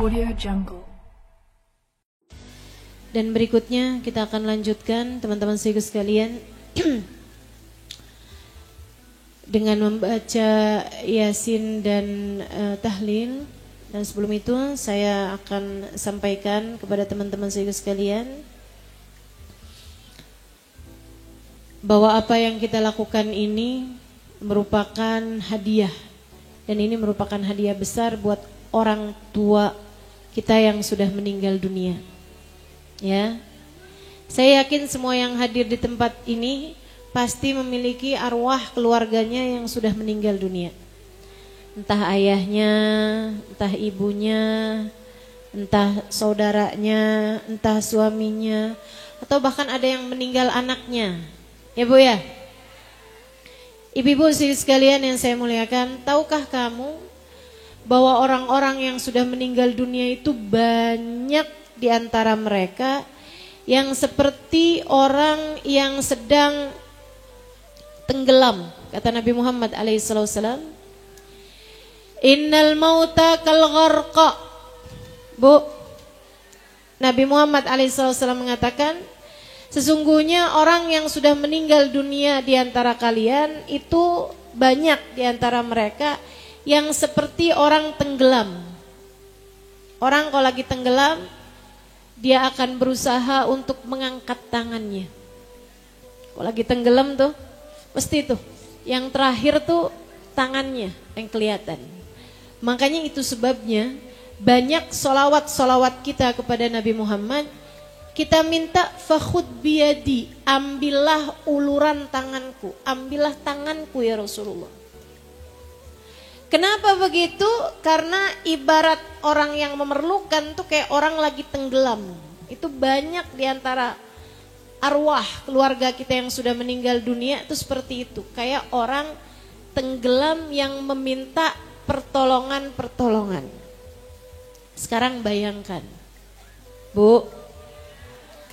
Audio Jungle. Dan berikutnya kita akan lanjutkan teman-teman sekalian sekalian dengan membaca Yasin dan tahlil. Dan sebelum itu saya akan sampaikan kepada teman-teman sekalian bahwa apa yang kita lakukan ini merupakan hadiah, dan ini merupakan hadiah besar buat orang tua kita yang sudah meninggal dunia. Ya, saya yakin semua yang hadir di tempat ini pasti memiliki arwah keluarganya yang sudah meninggal dunia. Entah ayahnya, entah ibunya, entah saudaranya, entah suaminya, atau bahkan ada yang meninggal anaknya. Ya Bu ya? Ibu-ibu sekalian yang saya muliakan, tahukah kamu bahwa orang-orang yang sudah meninggal dunia itu banyak di antara mereka yang seperti orang yang sedang tenggelam. Kata Nabi Muhammad alaihissalam, innal mauta kal gharqa. Bu, Nabi Muhammad alaihissalam mengatakan, sesungguhnya orang yang sudah meninggal dunia di antara kalian itu banyak di antara mereka yang seperti orang tenggelam. Orang kalau lagi tenggelam, dia akan berusaha untuk mengangkat tangannya. Kalau lagi tenggelam tuh, pasti tuh yang terakhir tuh tangannya yang kelihatan. Makanya itu sebabnya banyak solawat-solawat kita kepada Nabi Muhammad. Kita minta fakhud biyadi, ambillah uluran tanganku, ambillah tanganku ya Rasulullah. Kenapa begitu? Karena ibarat orang yang memerlukan tuh kayak orang lagi tenggelam. Itu banyak diantara arwah keluarga kita yang sudah meninggal dunia itu seperti itu. Kayak orang tenggelam yang meminta pertolongan-pertolongan. Sekarang bayangkan, Bu,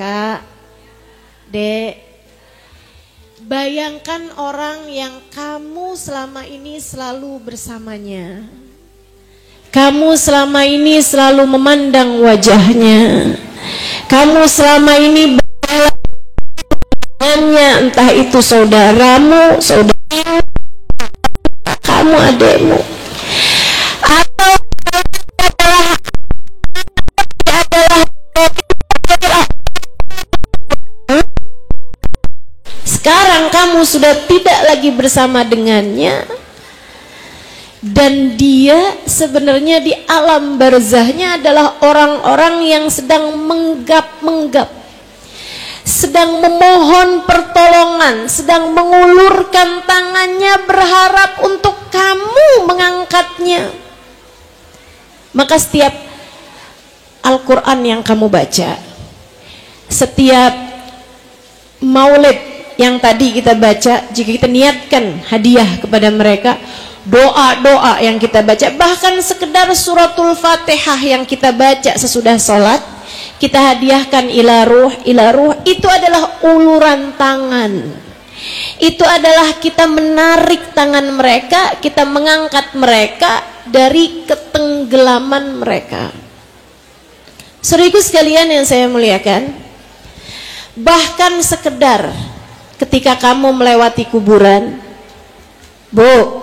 Kak, Dek, bayangkan orang yang kamu selama ini selalu bersamanya. Kamu selama ini selalu memandang wajahnya. Kamu selama ini berjalannya, entah itu saudaramu, saudarimu, kamu, adekmu, atau sekarang kamu sudah tidak lagi bersama dengannya, dan dia sebenarnya di alam barzahnya adalah orang-orang yang sedang menggap-menggap, sedang memohon pertolongan, sedang mengulurkan tangannya berharap untuk kamu mengangkatnya. Maka setiap Al-Quran yang kamu baca, setiap maulid yang tadi kita baca, jika kita niatkan hadiah kepada mereka, doa-doa yang kita baca, bahkan sekedar suratul Fatihah yang kita baca sesudah sholat, kita hadiahkan ila ruh, itu adalah uluran tangan. Itu adalah kita menarik tangan mereka, kita mengangkat mereka dari ketenggelaman mereka. Saudaraku sekalian yang saya muliakan, bahkan sekedar ketika kamu melewati kuburan, Bu,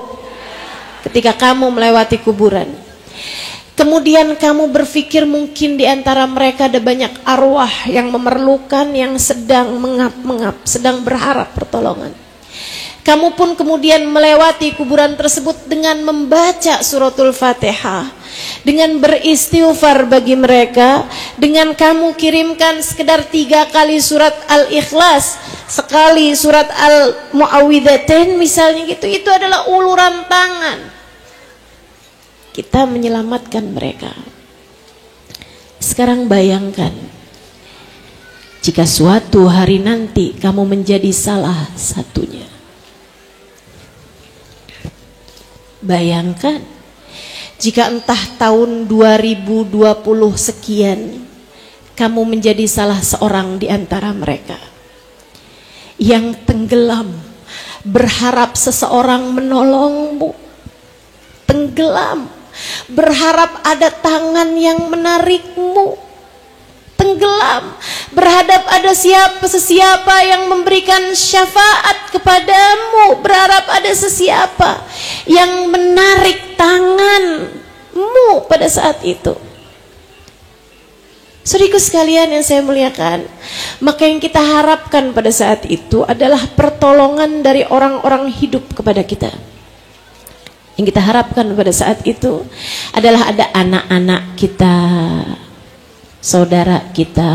ketika kamu melewati kuburan, kemudian kamu berpikir mungkin di antara mereka ada banyak arwah yang memerlukan, yang sedang mengap-mengap, sedang berharap pertolongan. Kamu pun kemudian melewati kuburan tersebut dengan membaca suratul Fatihah, dengan beristighfar bagi mereka, dengan kamu kirimkan sekedar 3 kali surat Al-Ikhlas, sekali surat Al-Mu'awwidhatain misalnya gitu. Itu adalah uluran tangan kita menyelamatkan mereka. Sekarang bayangkan, jika suatu hari nanti kamu menjadi salah satunya. Bayangkan jika entah tahun 2020 sekian kamu menjadi salah seorang di antara mereka yang tenggelam berharap seseorang menolongmu, tenggelam berharap ada tangan yang menarikmu tenggelam, berhadap ada sesiapa yang memberikan syafaat kepadamu, berharap ada sesiapa yang menarik tanganmu pada saat itu. Saudaraku sekalian yang saya muliakan, maka yang kita harapkan pada saat itu adalah pertolongan dari orang-orang hidup kepada kita. Yang kita harapkan pada saat itu adalah ada anak-anak kita, saudara kita,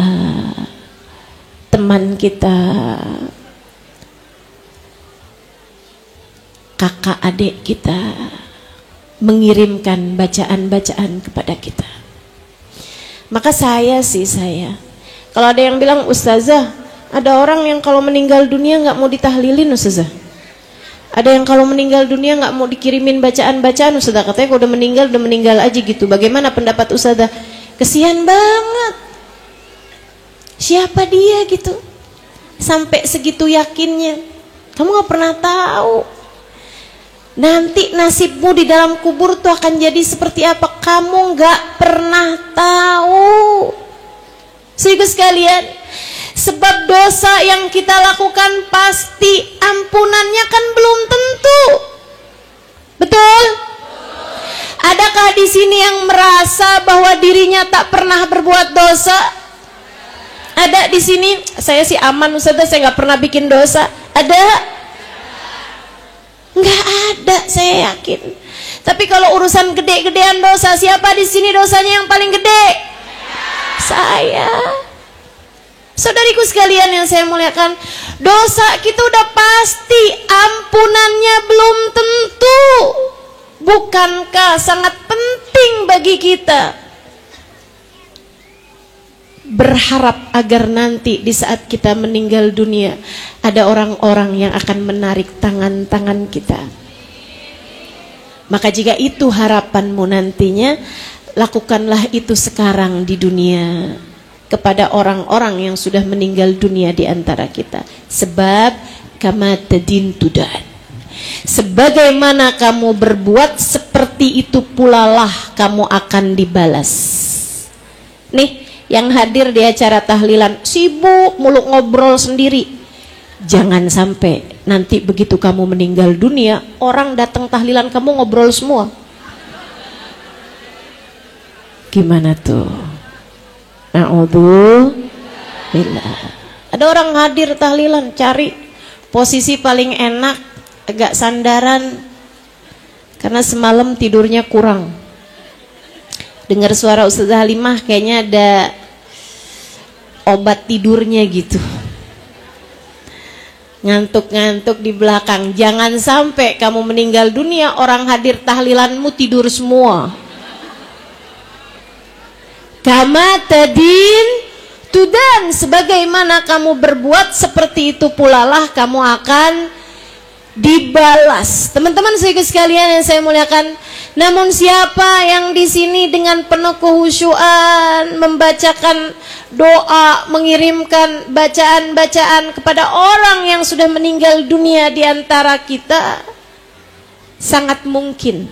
teman kita, kakak adik kita mengirimkan bacaan-bacaan kepada kita. Maka saya kalau ada yang bilang, ustazah, ada orang yang kalau meninggal dunia nggak mau ditahlilin ustazah, ada yang kalau meninggal dunia nggak mau dikirimin bacaan-bacaan ustazah, katanya kalau udah meninggal aja gitu. Bagaimana pendapat ustazah? Kesian banget. Siapa dia gitu sampai segitu yakinnya? Kamu gak pernah tahu nanti nasibmu di dalam kubur tuh akan jadi seperti apa. Kamu gak pernah tahu. Saudaraku sekalian, sebab dosa yang kita lakukan pasti ampunannya kan belum tentu. Betul? Adakah di sini yang merasa bahwa dirinya tak pernah berbuat dosa? Ada di sini? Saya sih aman ustazah, saya nggak pernah bikin dosa. Ada? Nggak ada, saya yakin. Tapi kalau urusan gede-gedean dosa, siapa di sini dosanya yang paling gede? Saya. Saudariku sekalian yang saya muliakan, dosa kita udah pasti, ampunannya belum tentu. Bukankah sangat penting bagi kita berharap agar nanti di saat kita meninggal dunia ada orang-orang yang akan menarik tangan-tangan kita? Maka jika itu harapanmu nantinya, lakukanlah itu sekarang di dunia kepada orang-orang yang sudah meninggal dunia di antara kita. Sebab kama tadin tudan. Sebagaimana kamu berbuat, seperti itu pula lah kamu akan dibalas. Nih, yang hadir di acara tahlilan sibuk mulu ngobrol sendiri. Jangan sampai nanti begitu kamu meninggal dunia, orang datang tahlilan kamu ngobrol semua. Gimana tuh? Na'udzubillah. Ada orang hadir tahlilan, cari posisi paling enak, agak sandaran, karena semalam tidurnya kurang. Dengar suara Ustazah Halimah kayaknya ada obat tidurnya gitu. Ngantuk-ngantuk di belakang. Jangan sampai kamu meninggal dunia, orang hadir tahlilanmu tidur semua. Kama tadin tudan. Sebagaimana kamu berbuat, seperti itu pula lah kamu akan dibalas. Teman-teman sekalian yang saya muliakan, namun siapa yang di sini dengan penuh kehusyuan membacakan doa, mengirimkan bacaan-bacaan kepada orang yang sudah meninggal dunia di antara kita, sangat mungkin.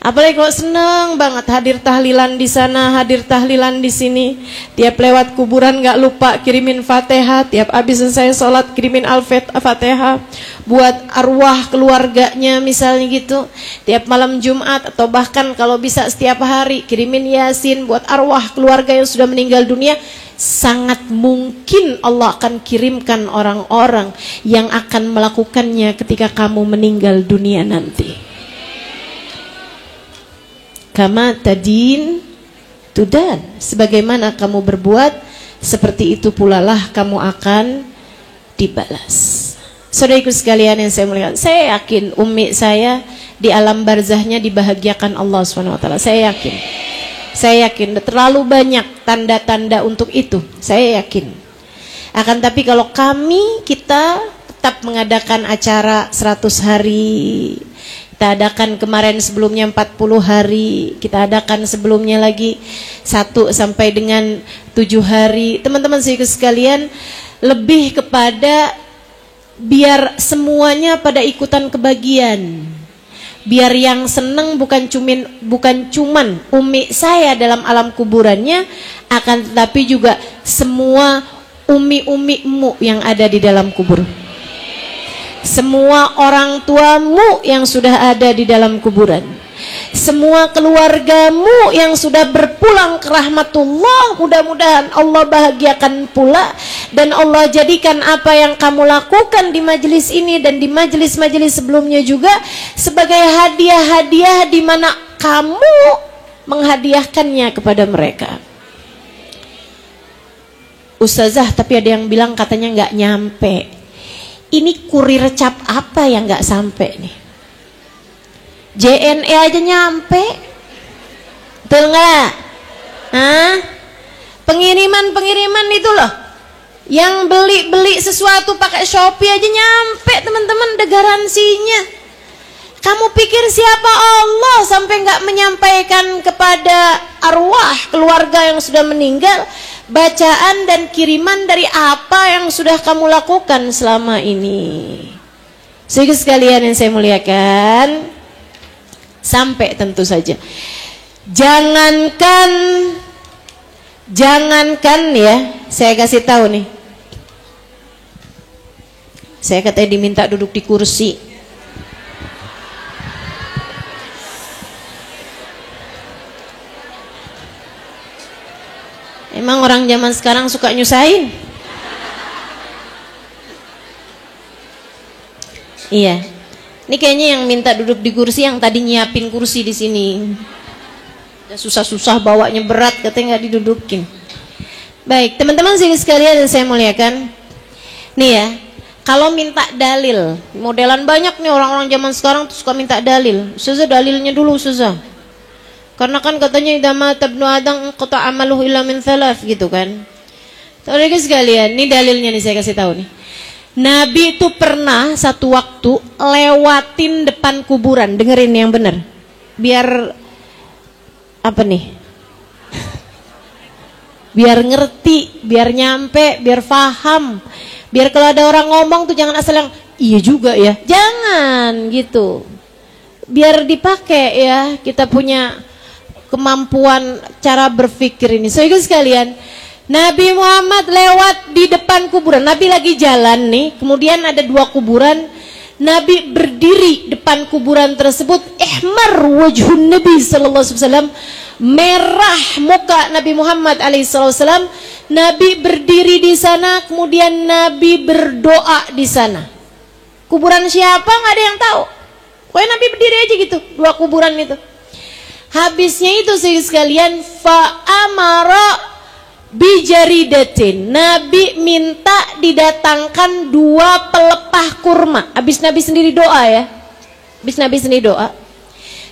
Apalagi kalau senang banget hadir tahlilan di sana, hadir tahlilan di sini, tiap lewat kuburan gak lupa kirimin Fatihah, tiap habis selesai sholat kirimin Al-Fatihah buat arwah keluarganya misalnya gitu, tiap malam Jumat atau bahkan kalau bisa setiap hari kirimin Yasin buat arwah keluarga yang sudah meninggal dunia. Sangat mungkin Allah akan kirimkan orang-orang yang akan melakukannya ketika kamu meninggal dunia nanti. Kama tadin tudan. Sebagaimana kamu berbuat, seperti itu pula lah kamu akan dibalas. Saudaraku sekalian yang saya muliakan, saya yakin umi saya di alam barzahnya dibahagiakan Allah SWT. Saya yakin. Saya yakin terlalu banyak tanda-tanda untuk itu. Saya yakin. Akan tapi kalau kita tetap mengadakan acara 100 hari, kita adakan kemarin sebelumnya 40 hari, kita adakan sebelumnya lagi 1 sampai dengan 7 hari. Teman-teman sekalian, lebih kepada biar semuanya pada ikutan kebagian, Biar yang seneng bukan cuman umi saya dalam alam kuburannya, akan tetapi juga semua umi-umimu yang ada di dalam kubur. Semua orang tuamu yang sudah ada di dalam kuburan. Semua keluargamu yang sudah berpulang ke rahmatullah, mudah-mudahan Allah bahagiakan pula, dan Allah jadikan apa yang kamu lakukan di majelis ini dan di majelis-majelis sebelumnya juga sebagai hadiah-hadiah di mana kamu menghadiahkannya kepada mereka. Ustazah, tapi ada yang bilang katanya nggak nyampe. Ini kurir cap apa yang nggak sampai nih? JNE aja nyampe, betul nggak? Pengiriman itu loh, yang beli sesuatu pakai Shopee aja nyampe, teman-teman, ada garansinya. Kamu pikir siapa Allah sampai nggak menyampaikan kepada arwah keluarga yang sudah meninggal bacaan dan kiriman dari apa yang sudah kamu lakukan selama ini? Saudara sekalian yang saya muliakan, sampai tentu saja jangankan ya, saya kasih tahu nih, saya katanya diminta duduk di kursi. Emang orang zaman sekarang suka nyusahin? Iya. Ini kayaknya yang minta duduk di kursi yang tadi nyiapin kursi di sini. Udah susah-susah bawanya berat, katanya nggak didudukin. Baik, teman-teman sekalian yang saya muliakan. Nih ya, kalau minta dalil, modelan banyak nih orang-orang zaman sekarang tuh suka minta dalil. Ustazah, dalilnya dulu Ustazah. Karena kan katanya idza mata ibnu adam qata amaluhu illa min thalath gitu kan. Saudara sekalian, ini dalilnya nih saya kasih tahu nih. Nabi itu pernah satu waktu lewatin depan kuburan. Dengerin yang benar, biar apa nih, biar ngerti, biar nyampe, biar paham, biar kalau ada orang ngomong tuh jangan asal yang iya juga ya, jangan gitu, biar dipakai ya, kita punya kemampuan cara berpikir ini. Saudara sekalian, Nabi Muhammad lewat di depan kuburan. Nabi lagi jalan nih, kemudian ada dua kuburan. Nabi berdiri depan kuburan tersebut. Ihmar wajhun Nabi sallallahu alaihi wasallam, merah muka Nabi Muhammad alaihi wasallam. Nabi berdiri di sana, kemudian Nabi berdoa di sana. Kuburan siapa nggak ada yang tahu. Pokoknya Nabi berdiri aja gitu, dua kuburan itu. Habisnya itu sekalian, fa amara bijaridatin, Nabi minta didatangkan dua pelepah kurma. Habis Nabi sendiri doa ya, habis Nabi sendiri doa,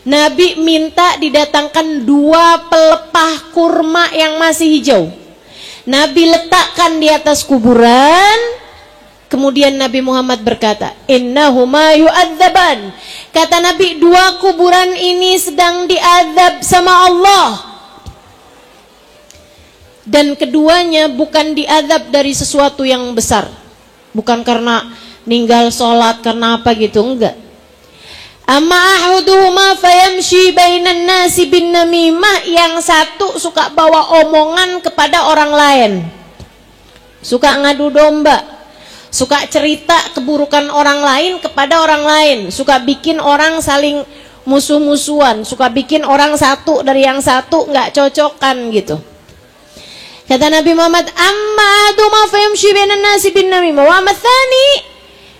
Nabi minta didatangkan dua pelepah kurma yang masih hijau. Nabi letakkan di atas kuburan. Kemudian Nabi Muhammad berkata, innahuma yu'adzaban. Kata Nabi, dua kuburan ini sedang diazab sama Allah. Dan keduanya bukan diazab dari sesuatu yang besar, bukan karena ninggal sholat, karena apa gitu, enggak. Amma ahaduhuma fayamshi bainan nasi bin namimah. Yang satu suka bawa omongan kepada orang lain, suka ngadu domba, suka cerita keburukan orang lain kepada orang lain, suka bikin orang saling musuh-musuhan, suka bikin orang satu dari yang satu nggak cocokan gitu. Kata Nabi Muhammad, amma duma fayamshi bainan nasi bin namimah wa mathani.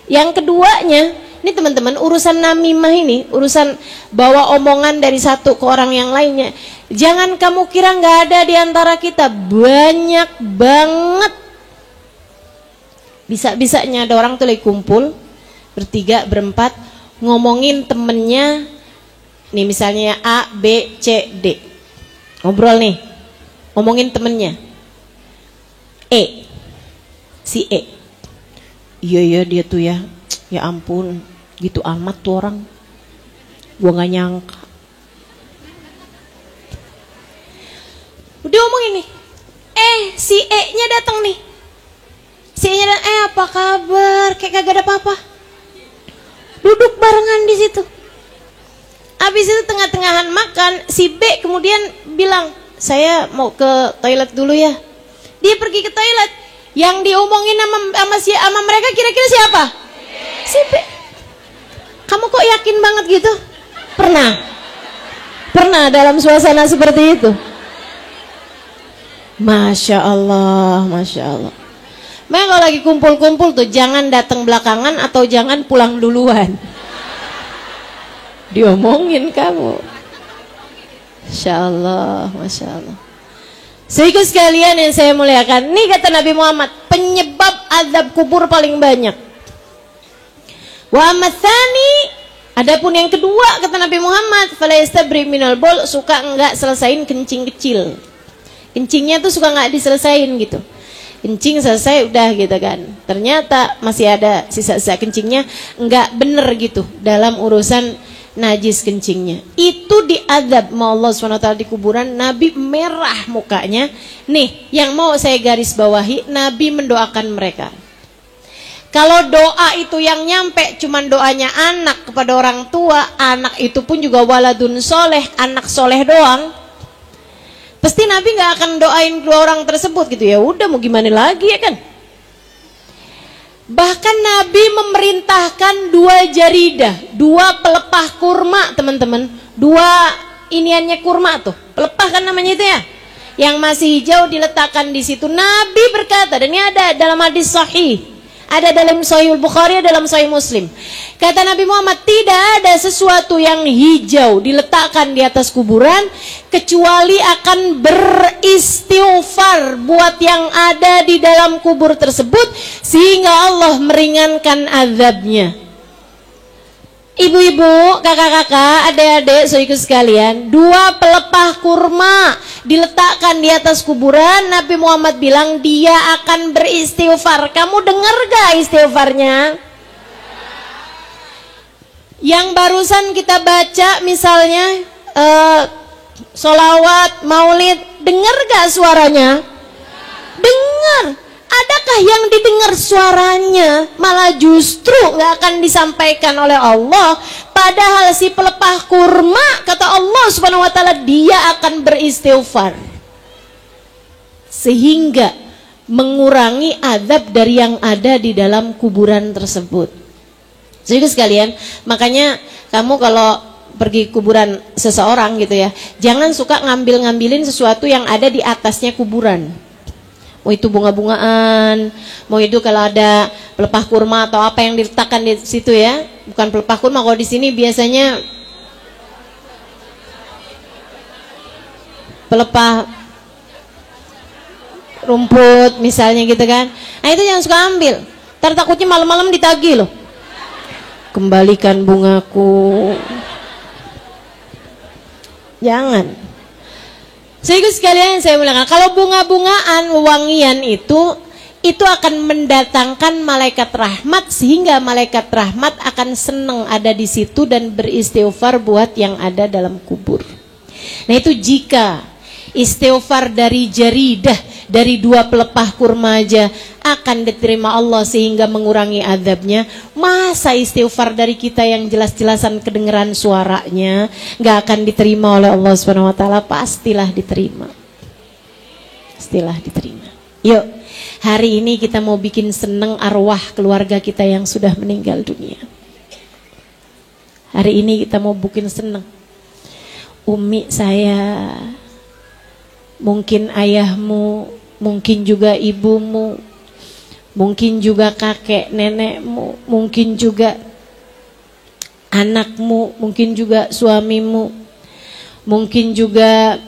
Yang keduanya, ini teman-teman, urusan namimah ini, urusan bawa omongan dari satu ke orang yang lainnya. Jangan kamu kira nggak ada di antara kita, banyak banget. Bisa-bisanya ada orang tuh lagi kumpul bertiga, berempat, ngomongin temennya nih, misalnya A, B, C, D, ngobrol nih, ngomongin temennya E, si E. Iya dia tuh ya ampun, gitu amat tuh orang, gua nggak nyangka. Udah ngomongin nih, si E nya datang nih, si E nya datang, apa kabar, kayak kagak ada apa-apa, duduk barengan di situ. Habis itu tengah-tengahan makan, si B kemudian bilang, saya mau ke toilet dulu ya. Dia pergi ke toilet. Yang diomongin sama mereka kira-kira siapa? Si B. Kamu kok yakin banget gitu? Pernah dalam suasana seperti itu? Masya Allah, Masya Allah. Memang kalau lagi kumpul-kumpul tuh jangan datang belakangan atau jangan pulang duluan. Diomongin kamu. Masya Allah, Masya Allah. Saudaraku sekalian yang saya muliakan, ini kata Nabi Muhammad, penyebab azab kubur paling banyak. Wa amatsani, adapun yang kedua kata Nabi Muhammad, fala yastabri minal bol, suka enggak selesain kencing kecil. Kencingnya tuh suka enggak diselesain gitu. Kencing selesai udah gitu kan. Ternyata masih ada sisa-sisa kencingnya, enggak bener gitu dalam urusan najis kencingnya. Itu diadab sama Allah SWT di kuburan. Nabi merah mukanya. Nih yang mau saya garis bawahi, Nabi mendoakan mereka. Kalau doa itu yang nyampe cuman doanya anak kepada orang tua, anak itu pun juga waladun soleh, anak soleh doang, pasti Nabi nggak akan doain dua orang tersebut gitu. Ya udah mau gimana lagi ya kan. Bahkan Nabi memerintahkan 2 jaridah, 2 pelepah kurma teman-teman, 2 iniannya kurma tuh, pelepah kan namanya itu ya, yang masih hijau diletakkan di situ. Nabi berkata, dan ini ada dalam hadis sahih, ada dalam Sahih Bukhari, dalam Sahih Muslim. Kata Nabi Muhammad, tidak ada sesuatu yang hijau diletakkan di atas kuburan kecuali akan beristighfar buat yang ada di dalam kubur tersebut sehingga Allah meringankan azabnya. Ibu-ibu, kakak-kakak, adik-adik, saudaraku sekalian, 2 pelepah kurma diletakkan di atas kuburan. Nabi Muhammad bilang dia akan beristighfar. Kamu dengar gak istighfarnya? Yang barusan kita baca misalnya sholawat, maulid, dengar gak suaranya? Dengar. Adakah yang didengar suaranya malah justru nggak akan disampaikan oleh Allah? Padahal si pelepah kurma, kata Allah Subhanahu Wa Taala, dia akan beristighfar sehingga mengurangi azab dari yang ada di dalam kuburan tersebut. Jadi sekalian, makanya kamu kalau pergi kuburan seseorang gitu ya, jangan suka ngambilin sesuatu yang ada di atasnya kuburan. Mau itu bunga-bungaan, mau itu kalau ada pelepah kurma atau apa yang diletakkan di situ ya, bukan pelepah kurma. Kalau di sini biasanya pelepah rumput misalnya gitu kan. Nah itu jangan suka ambil. Ntar takutnya malam-malam ditagih loh. Kembalikan bungaku. Jangan. Saudaraku sekalian saya muliakan, kalau bunga-bungaan wangian itu akan mendatangkan malaikat rahmat sehingga malaikat rahmat akan senang ada di situ dan beristighfar buat yang ada dalam kubur. Nah itu jika istighfar dari jaridah, dari 2 pelepah kurma aja akan diterima Allah sehingga mengurangi azabnya, masa istighfar dari kita yang jelas-jelasan kedengeran suaranya nggak akan diterima oleh Allah Subhanahu Wa Taala? Pastilah diterima, pastilah diterima. Yuk, hari ini kita mau bikin seneng arwah keluarga kita yang sudah meninggal dunia. Hari ini kita mau bikin seneng umi saya, mungkin ayahmu, mungkin juga ibumu, mungkin juga kakek nenekmu, mungkin juga anakmu, mungkin juga suamimu, mungkin juga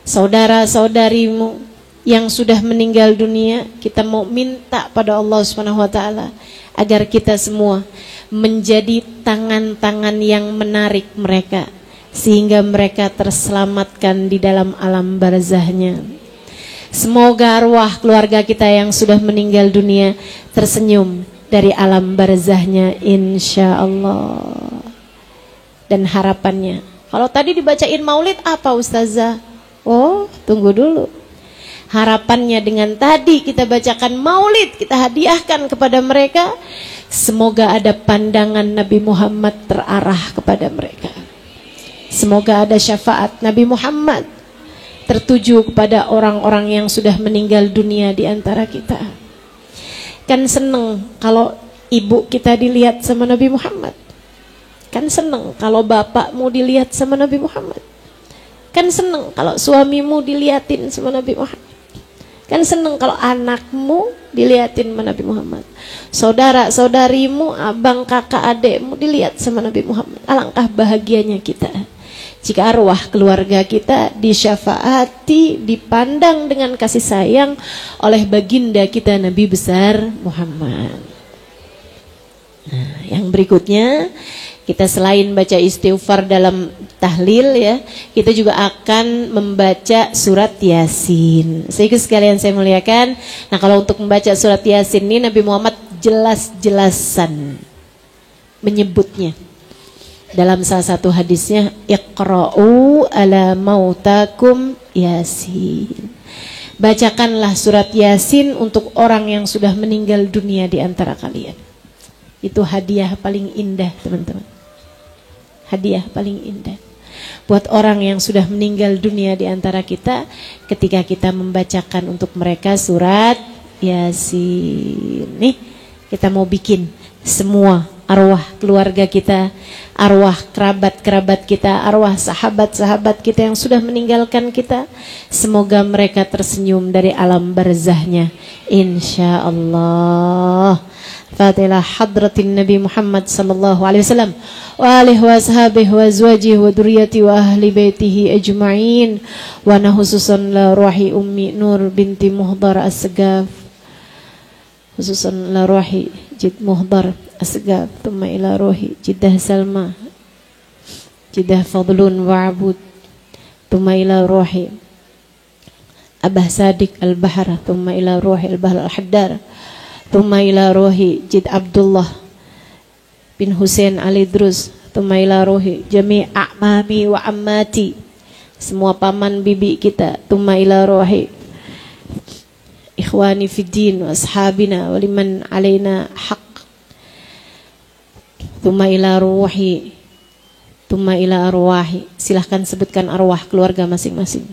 saudara-saudarimu yang sudah meninggal dunia. Kita mau minta pada Allah Subhanahu Wa Taala agar kita semua menjadi tangan-tangan yang menarik mereka sehingga mereka terselamatkan di dalam alam barzahnya. Semoga arwah keluarga kita yang sudah meninggal dunia tersenyum dari alam barzahnya insyaallah. Dan harapannya, kalau tadi dibacain maulid apa ustazah? Oh tunggu dulu. Harapannya dengan tadi kita bacakan maulid, kita hadiahkan kepada mereka, semoga ada pandangan Nabi Muhammad terarah kepada mereka. Semoga ada syafaat Nabi Muhammad tertuju kepada orang-orang yang sudah meninggal dunia di antara kita. Kan seneng kalau ibu kita dilihat sama Nabi Muhammad. Kan seneng kalau bapakmu dilihat sama Nabi Muhammad. Kan seneng kalau suamimu dilihatin sama Nabi Muhammad. Kan seneng kalau anakmu dilihatin sama Nabi Muhammad. Saudara-saudarimu, abang, kakak, adekmu dilihat sama Nabi Muhammad. Alangkah bahagianya kita jika arwah keluarga kita disyafaati, dipandang dengan kasih sayang oleh baginda kita Nabi besar Muhammad. Nah, yang berikutnya, kita selain baca istighfar dalam tahlil ya, kita juga akan membaca surat Yasin. Sehingga sekalian saya muliakan, nah kalau untuk membaca surat Yasin ini Nabi Muhammad jelas-jelasan menyebutnya. Dalam salah satu hadisnya, Iqra'u ala mautakum Yasin. Bacakanlah surat Yasin untuk orang yang sudah meninggal dunia di antara kalian. Itu hadiah paling indah, teman-teman. Hadiah paling indah buat orang yang sudah meninggal dunia di antara kita, ketika kita membacakan untuk mereka surat Yasin. Nih, kita mau bikin semua arwah keluarga kita, arwah kerabat-kerabat kita, arwah sahabat-sahabat kita yang sudah meninggalkan kita, semoga mereka tersenyum dari alam barzahnya, insyaallah. Fatilah hadratin Nabi Muhammad sallallahu alaihi wasallam wa alihi wa ashabihi wa azwajihi wa dzurriyyati wa ahli baitihi ajma'in, wa khususan la ruhi ummi Nur binti Muhdar As-Segaf, khususan la ruhi Jid Muhdar As-Segaf, thumma ila ruhi Jiddah Salma, Jiddah Fadlun wa Abud, thumma ila ruhi Abah Sadiq Al-Bahra, thumma ila ruhi Al-Bahr Al-Haddar, thumma ila ruhi Jid Abdullah bin Husain Ali Drus, thumma ila ruhi jami' a'mami wa ammati, semua paman bibi kita, thumma ila ruhi ikhwani fid din wa ashabina wa liman alaina haq, thumma ila ruhi, thumma ila arwahi. Silahkan sebutkan arwah keluarga masing-masing.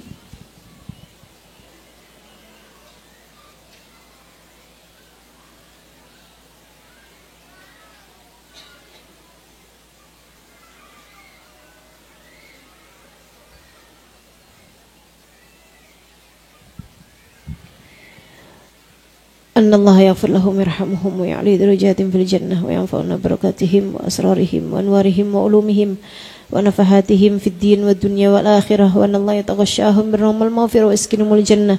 أن الله يغفر لهم ويرحمهم ويعلي درجاتهم في الجنة وينفعنا بركاتهم وأسرارهم وأنوارهم وعلومهم ونفحاتهم في الدين والدنيا والآخرة، وأن الله يتغشاهم بالرحمة والمغفرة ويسكنهم الجنة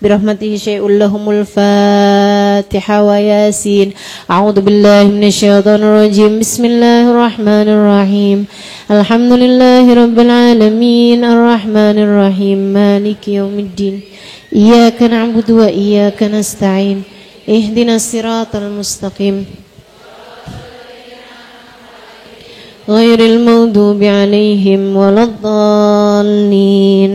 برحمته شيء لهم. الفاتحة وياسين. أعوذ بالله من الشيطان الرجيم. بسم الله الرحمن الرحيم. الحمد لله رب العالمين الرحمن الرحيم مالك يوم الدين إياك نعبد وإياك نستعين اهدنا الصراط المستقيم غير المغضوب عليهم ولا الضالين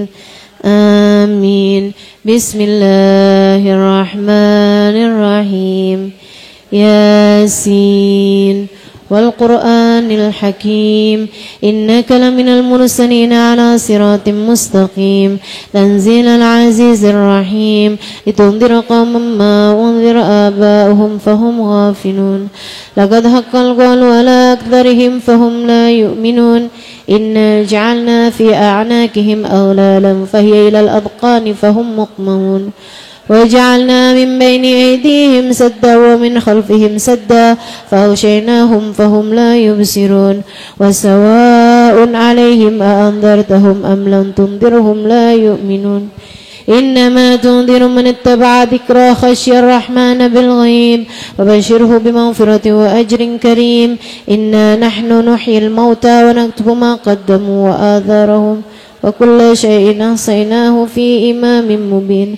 آمين. بسم الله الرحمن الرحيم. ياسين والقرآن الحكيم إنك لمن المرسلين على صراط مستقيم تنزيل العزيز الرحيم لتنذر قوما ما أنذر آباؤهم فهم غافلون لقد حق القول على أكثرهم فهم لا يؤمنون إنا جعلنا في أعناقهم أغلالا فهي إلى الأذقان فهم مقمحون وجعلنا من بين أيديهم سدا ومن خلفهم سدا فأغشيناهم فهم لا يبصرون وسواء عليهم أأنذرتهم أم لم تنذرهم لا يؤمنون إنما تنذر من اتبع ذكر خشي الرحمن بالغيب وبشره بمغفرة وأجر كريم إنا نحن نحيي الموتى ونكتب ما قدموا وآثارهم وكل شيء أحصيناه في إمام مبين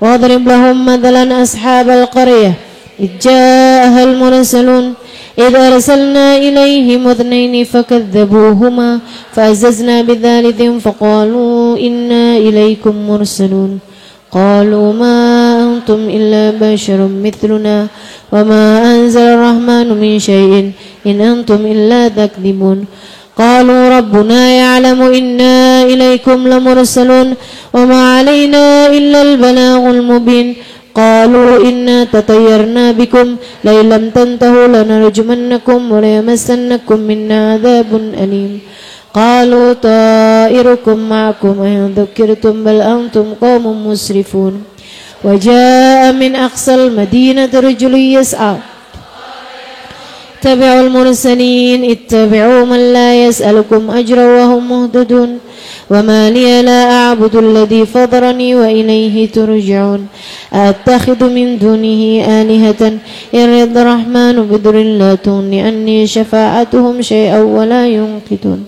واضرب لهم مثلا أصحاب القرية إذ جاءها المرسلون إذ أرسلنا إليهم اثنين فكذبوهما فعززنا بثالث فقالوا إنا إليكم مرسلون قالوا ما أنتم إلا بشر مثلنا وما أنزل الرحمن من شيء إن أنتم إلا تكذبون قالوا ربنا يعلم إنا إليكم لمرسلون وما علينا إلا البلاغ المبين قالوا إنا تطيرنا بكم لئن لم تنتهوا لنرجمنكم وليمسنكم منا عذاب أليم قالوا طائركم معكم أئن ذكرتم بل أنتم قوم مسرفون وجاء من أقصى المدينة رجل يسعى اتبعوا المرسلين اتبعوا من لا يسألكم أجرا وهم مهتدون وما لي لا أعبد الذي فضرني وإليه ترجعون أتخذ من دونه آلهة إن يرد الرحمن بضر لا تغن عني شفاعتهم شيئا ولا ينقذون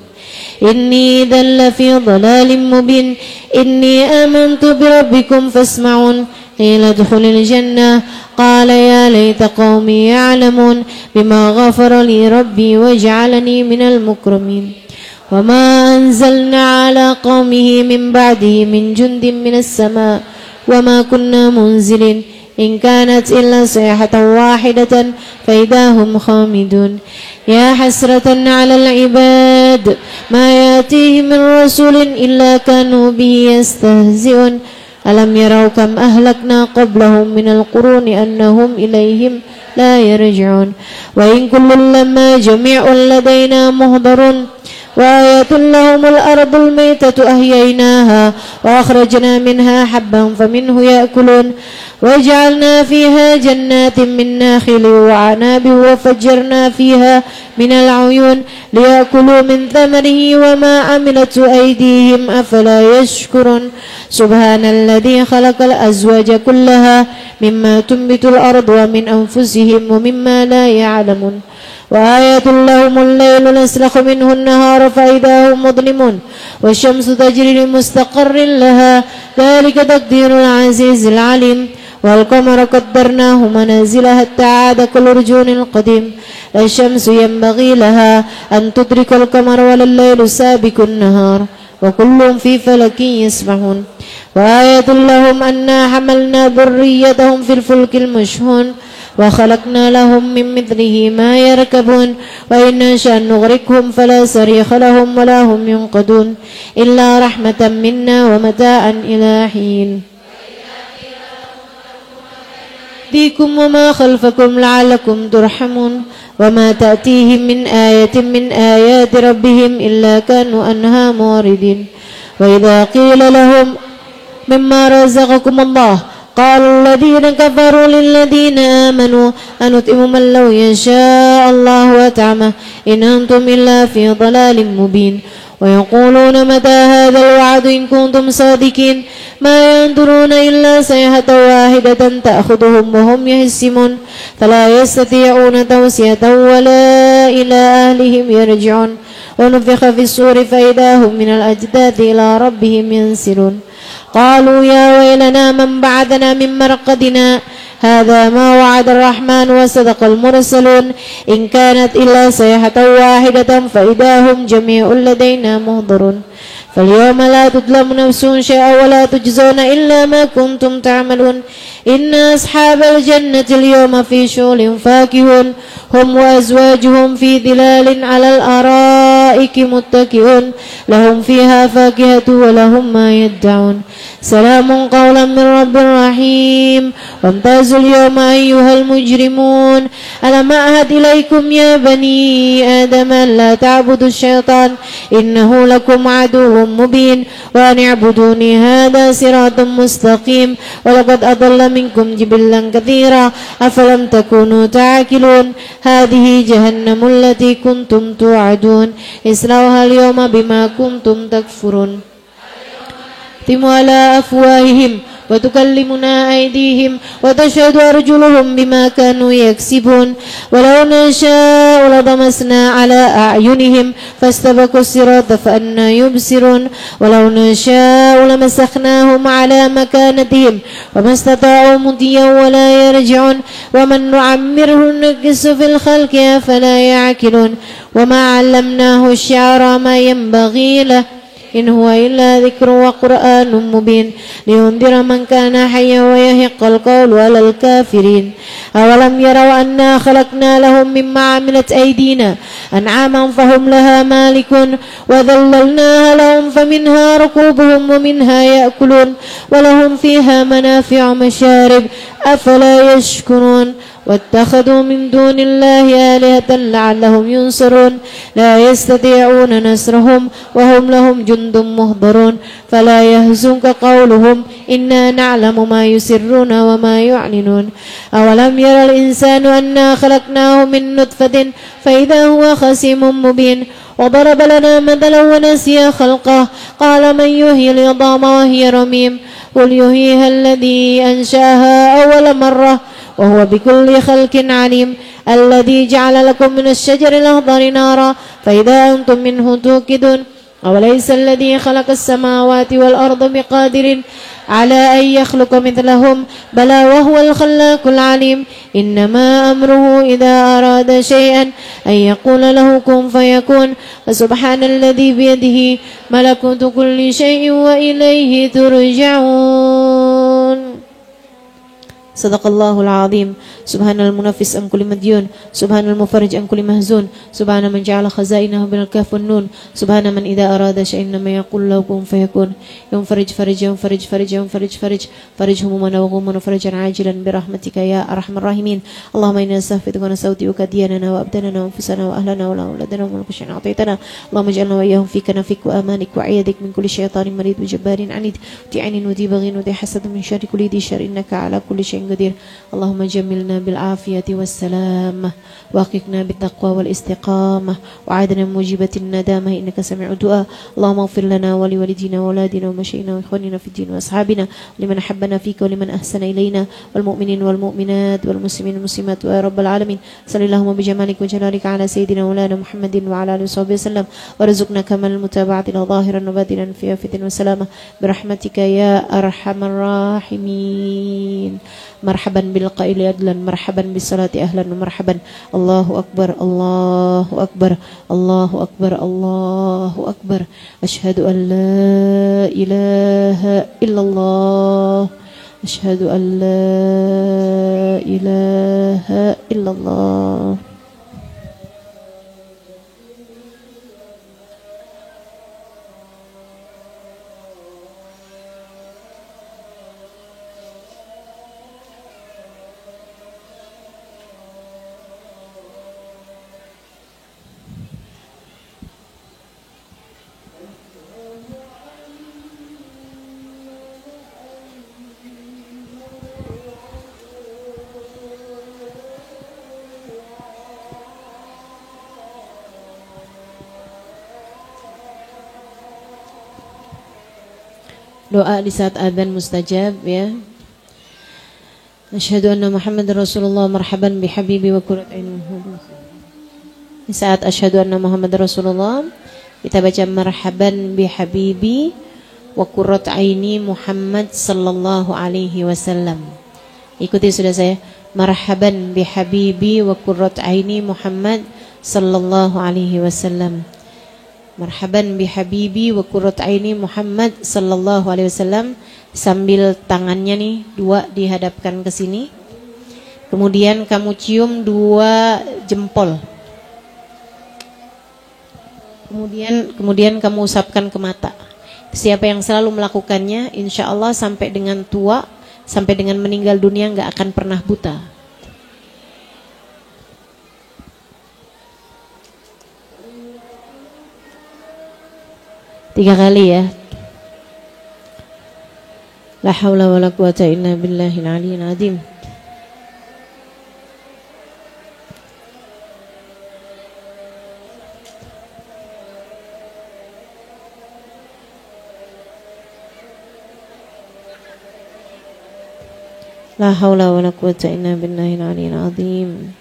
إني إذا لفي ضلال مبين إني آمنت بربكم فاسمعون قيل ادخل الجنة قال يا ليت قومي يعلمون بما غفر لي ربي وجعلني من المكرمين وما أنزلنا على قومه من بعده من جند من السماء وما كنا منزلين إن كانت إلا صيحة واحدة فإذا هم خامدون يا حسرة على العباد ما يأتيهم من رسول إلا كانوا به يستهزئون ألم يروا كم أهلكنا قبلهم من القرون أنهم إليهم لا يرجعون وإن كل لما جميع لدينا مهضرون وآية لهم الأرض الميتة أحييناها وأخرجنا منها حبا فمنه يأكلون وجعلنا فيها جنات من نخيل وعناب وفجرنا فيها من العيون ليأكلوا من ثمره وما عملت أيديهم أفلا يشكرون سبحان الذي خلق الأزواج كلها مما تنبت الأرض ومن أنفسهم ومما لا يعلمون وآية لهم الليل نسلخ منه النهار فإذا هم مظلمون والشمس تجري لمستقر لها ذلك تقدير العزيز العليم والقمر قدرناه منازل حتى عاد كالأرجون القديم الشمس ينبغي لها أن تدرك القمر ولا الليل سابق النهار وكل في فلك يسبحون وآية لهم أنا حملنا ذريتهم في الفلك المشحون وخلقنا لهم من مثله ما يركبون وإن نشأ نغرقهم فلا صريخ لهم ولا هم ينقذون إلا رحمة منا ومتاعا إلى حين يأتيكم وما خلفكم لعلكم ترحمون وما تأتيهم من آية من آيات ربهم إلا كانوا عنها معرضين وإذا قيل لهم مما رزقكم الله قال الذين كفروا للذين آمنوا أنطعم من لو يشاء الله أطعمه إن أنتم إلا في ضلال مبين ويقولون متى هذا الوعد إن كنتم صادقين ما ينظرون إلا صيحة واحدة تأخذهم وهم يهزمون فلا يستطيعون توصية ولا إلى أهلهم يرجعون ونفخ في الصور فإذا هم من الأجداث إلى ربهم ينسلون قالوا يا ويلنا من بعثنا من مرقدنا هذا ما وعد الرحمن وصدق المرسلون إن كانت إلا صيحة واحدة فإذا هم جميع لدينا محضرون فاليوم لا تظلم نفس شيئا ولا تجزون إلا ما كنتم تعملون إن أصحاب الجنة اليوم في شغل فاكهون هم وأزواجهم في ظلال على الأرائك متكئون لهم فيها فاكهة ولهم ما يدعون سلام قولا من رب رحيم وامتازوا اليوم أيها المجرمون ألم أعهد إليكم يا بني آدم لا تعبدوا الشيطان إنه لكم عدو مبين وأن اعبدوني هذا صراط مستقيم ولقد أضل منكم جبلا كثيرا أفلم تكونوا تعقلون هذه جهنم التي كنتم توعدون اصلوها اليوم بما كنتم تكفرون ختم على أفواههم وتكلمنا أيديهم وتشهد أرجلهم بما كانوا يكسبون ولو نشاء لطمسنا على أعينهم فاستبقوا الصراط فأنا يبصرون ولو نشاء لمسخناهم على مكانتهم وما استطاعوا مضيا ولا يرجعون ومن نعمره نقص في الخلق أفلا يعقلون وما علمناه الشعر ما ينبغي له إن هو إلا ذكر وقرآن مبين لينذر من كان حيا ويحق القول على الكافرين أولم يروا أنا خلقنا لهم مما عملت أيدينا أنعاما فهم لها مالكون وذللناها لهم فمنها ركوبهم ومنها يأكلون ولهم فيها منافع ومشارب أفلا يشكرون واتخذوا من دون الله آلهة لعلهم ينصرون لا يستطيعون نصرهم وهم لهم جند مهضرون فلا يهزنك قولهم إنا نعلم ما يسرون وما يعلنون أولم يرى الإنسان أنا خلقناه من نطفة فإذا هو خصيم مبين وضرب لنا مثلا ونسي خلقه قال من يحيي العظام وهي رميم قل يحييها الذي أنشأها أول مرة وهو بكل خلق عليم الذي جعل لكم من الشجر الأخضر نارا فإذا أنتم منه توقدون أوليس الذي خلق السماوات والأرض بقادر على أن يخلق مثلهم بلى وهو الخلاق العليم إنما أمره إذا أراد شيئا أن يقول له كن فيكون فسبحان الذي بيده ملكوت كل شيء وإليه ترجعون صدق الله العظيم سبحان المنفس عن كل مديون سبحان المفرج عن كل محزون سبحان من جعل خزائنه من الكاف والنون سبحان من إذا أراد شيئا إنما يقول له كن فيكون يوم فرج فرج يوم فرج فرج يوم فرج فرج فرج همومنا وغمنا فرجا عاجلا برحمتك يا أرحم الراحمين اللهم إنا نستغفرك ونستودعك دياننا وأبداننا وأنفسنا وأهلنا وأولادنا ومن كل شيء أعطيتنا اللهم اجعلنا وإياهم في كنفك وأمانك وعيادك من كل شيطان مريد وجبار عنيد وذي عين وذي بغي وذي حسد من شر كل ذي شر إنك على كل شيء قدير اللهم جملنا بالعافية والسلامة وأقنا بالتقوى والاستقامة وعادنا موجبة الندامة إنك سميع الدعاء اللهم اغفر لنا ولوالدينا وأولادنا ومشايخنا وإخواننا في الدين وأصحابنا ولمن أحبنا فيك ولمن أحسن إلينا والمؤمنين والمؤمنات والمسلمين والمسلمات يا رب العالمين صل اللهم بجمالك وجلالك على سيدنا مولانا محمد وعلى آله وصحبه وسلم وارزقنا كمال المتابعة ظاهرا وباطنا في عافية وسلامة برحمتك يا أرحم الراحمين مرحبا بالقائل أدلا مرحبا بالصلاة أهلا ومرحبا الله أكبر الله أكبر الله أكبر الله أكبر أشهد أن لا إله إلا الله أشهد أن لا إله إلا الله Doa di saat adzan mustajab ya. Asyhadu anna Muhammadar Rasulullah marhaban bi habibi wa qurrat aini. Di saat asyhadu anna Muhammadar Rasulullah kita baca marhaban bi habibi wa qurrat aini Muhammad sallallahu alaihi wasallam. Ikuti sudah saya. Marhaban bi habibi wa qurrat aini Muhammad sallallahu alaihi wasallam. Marhaban bi habibi wa qurrat aini Muhammad sallallahu alaihi wasallam, sambil tangannya nih dua dihadapkan ke sini. Kemudian kamu cium dua jempol. Kemudian kamu usapkan ke mata. Siapa yang selalu melakukannya, insya Allah sampai dengan tua, sampai dengan meninggal dunia nggak akan pernah buta. Tiga kali ya. La haula wala quwata illa billahil aliyyil azim. La haula wala quwata illa billahil aliyyil azim.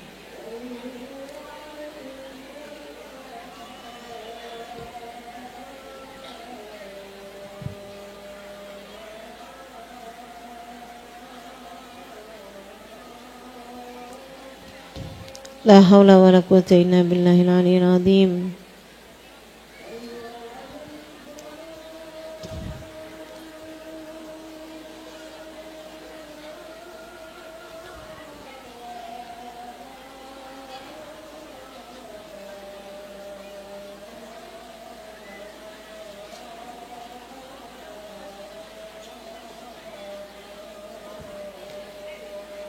La haula wala quwata illa billahil aliyyil azim.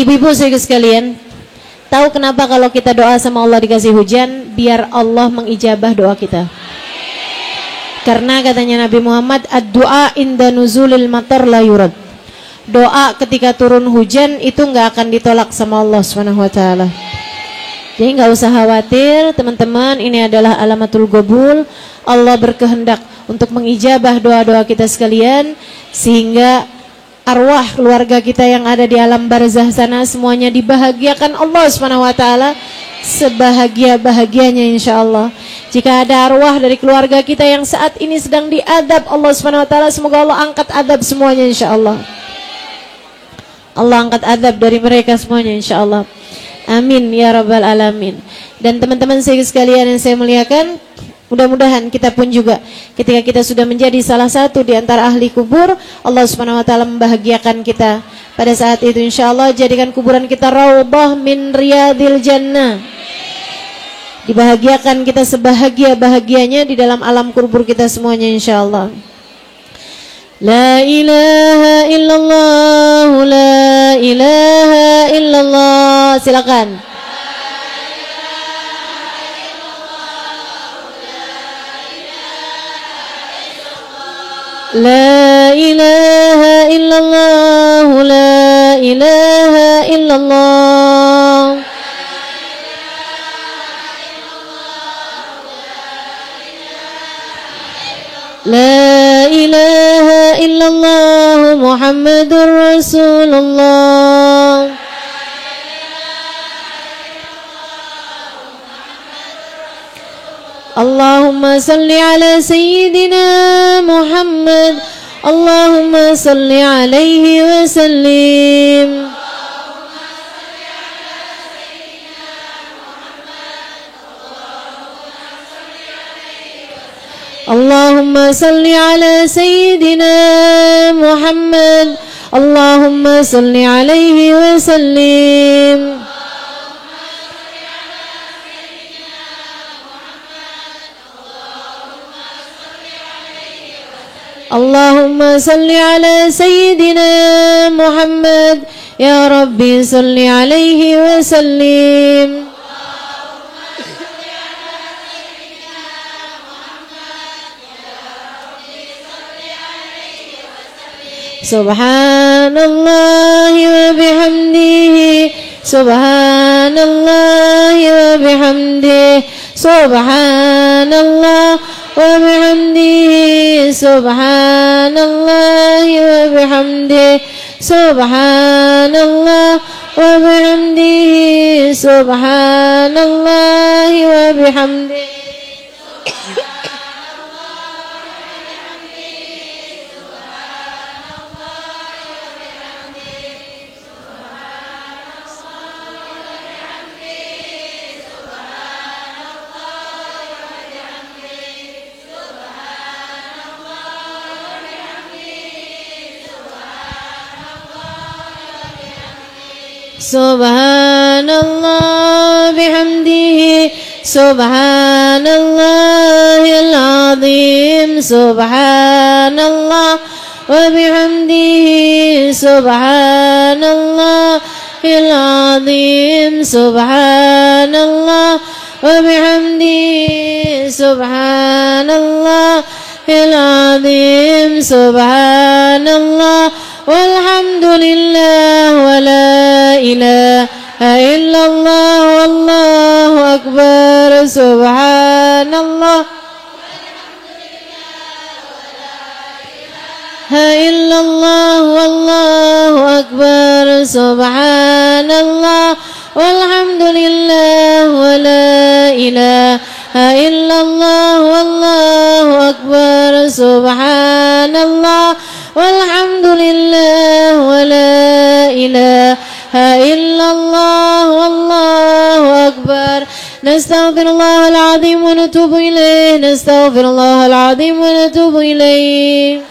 Ibu-ibu sekalian, tahu kenapa kalau kita doa sama Allah dikasih hujan? Biar Allah mengijabah doa kita. Karena katanya Nabi Muhammad, ad-du'a inda nuzulil matar la yurad. Doa ketika turun hujan itu nggak akan ditolak sama Allah Subhanahu wa taala. Jadi nggak usah khawatir teman-teman, ini adalah alamatul qabul. Allah berkehendak untuk mengijabah doa-doa kita sekalian, sehingga arwah keluarga kita yang ada di alam barzah sana semuanya dibahagiakan Allah Subhanahu wa taala sebahagia-bahagianya insyaallah. Jika ada arwah dari keluarga kita yang saat ini sedang diadab Allah Subhanahu wa taala, semoga Allah angkat adab semuanya insyaallah. Allah angkat adab dari mereka semuanya insyaallah. Amin ya rabbal alamin. Dan teman-teman sekalian yang saya muliakan, mudah-mudahan kita pun juga ketika kita sudah menjadi salah satu di antara ahli kubur, Allah Subhanahu wa taala membahagiakan kita pada saat itu insyaallah. Jadikan kuburan kita raudhah min riyadil jannah. Dibahagiakan kita sebahagia-bahagianya di dalam alam kubur kita semuanya insyaallah. La ilaha illallah, la ilaha illallah. Silakan. La ilaha illallah, la ilaha illallah. La ilaha illallah Muhammadur Rasulullah. Allahumma salli ala sayyidina Muhammad. Allahumma salli alaihi wa sallim. Allahumma salli ala sayyidina Muhammad. Allahumma salli alaihi wa sallim. Allahumma salli ala sayyidina Muhammad. Ya Rabbi salli alaihi wa sallim. Subhanallah wa bihamdihi, Subhanallah wa bihamdihi, Subhanallah wa bihamdihi, Subhanallah wa bihamdihi, Subhanallah wa bihamdihi, Subhanallah wa bihamdihi. Subhanallah bihamdihi, Subhanallahil azim, Subhanallah wa bihamdihi, Subhanallahil azim, Subhanallah wa bihamdihi, Subhanallahil azim, Subhanallah walhamdulillah wa la ilaha illallah wallahu akbar. Subhanallah illallah wallahu akbar. Subhanallah walhamdulillah wa la ilaha illallah wallahu akbar. Subhanallah walhamdulillah wa la ilaha illallah wallahu akbar. Nastaghfirullahal azim wa natubu ilayh, nastaghfirullahal azim wa natubu ilayh.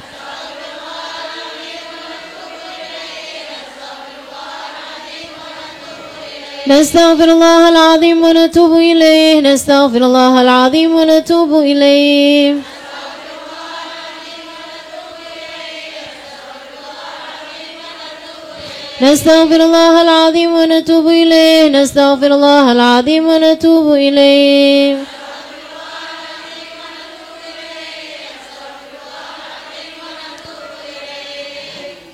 Nastaghfirullahal azim wa natubu ilayh, nastaghfirullahal azim wa natubu ilayh. نستغفر الله العظيم ونتوب إليه نستغفر الله العظيم ونتوب إليه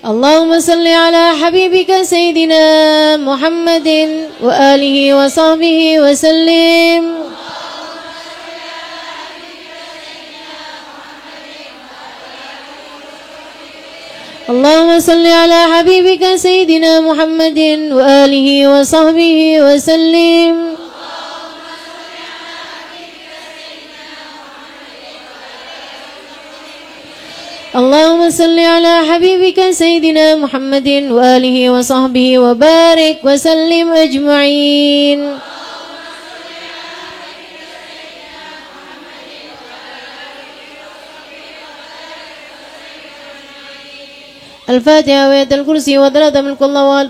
اللهم صل على حبيبك سيدنا محمد وآله وصحبه وسلم اللهم صل على حبيبك سيدنا محمد وآله وصحبه وسلم اللهم صل على حبيبك سيدنا محمد وآله وصحبه وبارك وسلم أجمعين الفاتحة وآية الكرسي وثلاثة من كل الله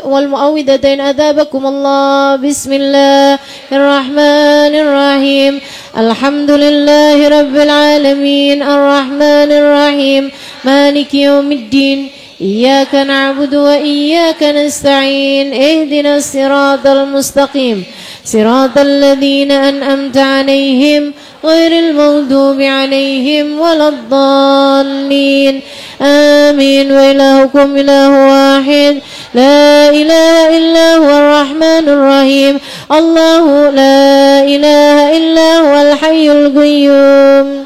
والمعوذتين أذابكم الله بسم الله الرحمن الرحيم الحمد لله رب العالمين الرحمن الرحيم مالك يوم الدين إياك نعبد وإياك نستعين اهدنا الصراط المستقيم صراط الذين أنعمت عليهم غير المغضوب عليهم ولا الضالين آمين وإلهكم إله واحد لا إله إلا هو الرحمن الرحيم الله لا إله إلا هو الحي القيوم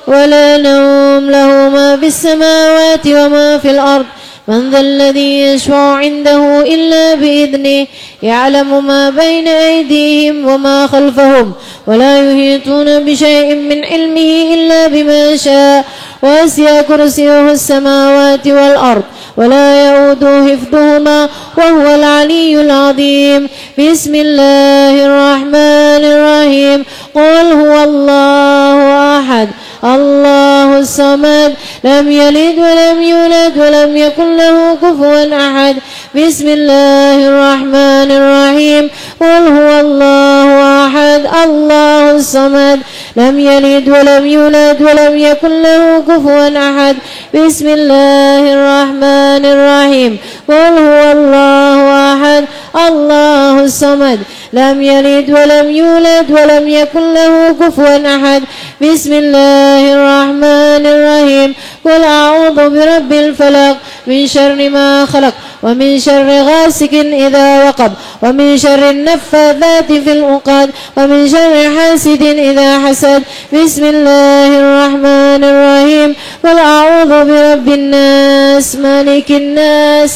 ولا نوم له ما في السماوات وما في الأرض من ذا الذي يشفع عنده إلا بإذنه يعلم ما بين أيديهم وما خلفهم ولا يحيطون بشيء من علمه إلا بما شاء وسع كرسيه السماوات والأرض ولا يؤوده حفظهما وهو العلي العظيم بسم الله الرحمن الرحيم قل هو الله أحد الله الصمد لم يلد ولم يولد ولم يكن له كفوا أحد بسم الله الرحمن الرحيم قل هو الله أحد الله الصمد لم يلد ولم يولد ولم يكن له كفوا أحد بسم الله الرحمن الرحيم قل هو الله أحد الله الصمد لم يلد ولم يولد ولم يكن له كفوا أحد بسم الله الرحمن الرحيم قل أعوذ برب الفلق من شر ما خلق ومن شر غاسق إذا وقب ومن شر النفاثات في العقد ومن شر حاسد إذا حسد بسم الله الرحمن الرحيم قل أعوذ برب الناس مالك الناس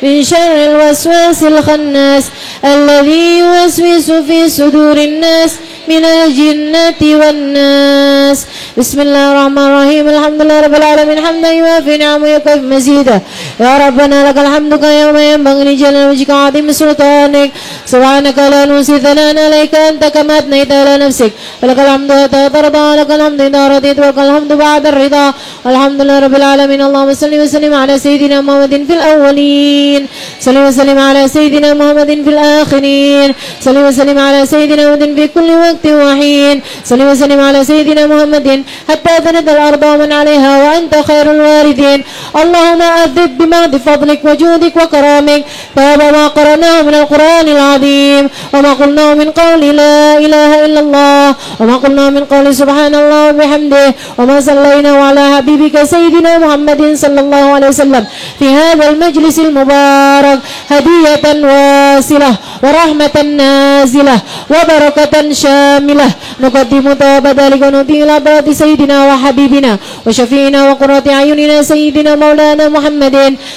من شر الوسواس الخناس الذي يوسوس في صدور الناس من الجنة والناس بسم الله الرحمن الرحيم الحمد لله رب العالمين حمدا يوافي نعمه ويكفي مزيدا يا ربنا لك الحمد كما ينبغي لجلال وجهك وعظيم سلطانك سبحانك لا نحصي ثناء عليك أنت كما أثنيت على نفسك ولك الحمد حتى ترضى ولك الحمد إذا رضيت ولك الحمد بعد الرضا الحمد لله رب العالمين اللهم صل وسلم على سيدنا محمد في الأولين صل وسلم على سيدنا محمد في الآخرين صل وسلم على سيدنا محمد في كل وقت وحين صل وسلم على سيدنا محمد حتى تند الأرض ومن عليها وأنت خير الوارثين اللهم أذب بمهد فضلك وجودك وكرامك باب ما قرأناه من القرآن العظيم وما قلناه من قول لا إله إلا الله وما قلناه من قول سبحان الله وبحمده وما صلينا على حبيبك سيدنا محمد صلى الله عليه وسلم في هذا المجلس المبارك هدية واصلة ورحمة نازلة وبركة شاملة نقدم طاب ذلك ونطيع الأبراد سيدنا وحبيبنا وشفينا وقرة أعيننا سيدنا مولانا محمد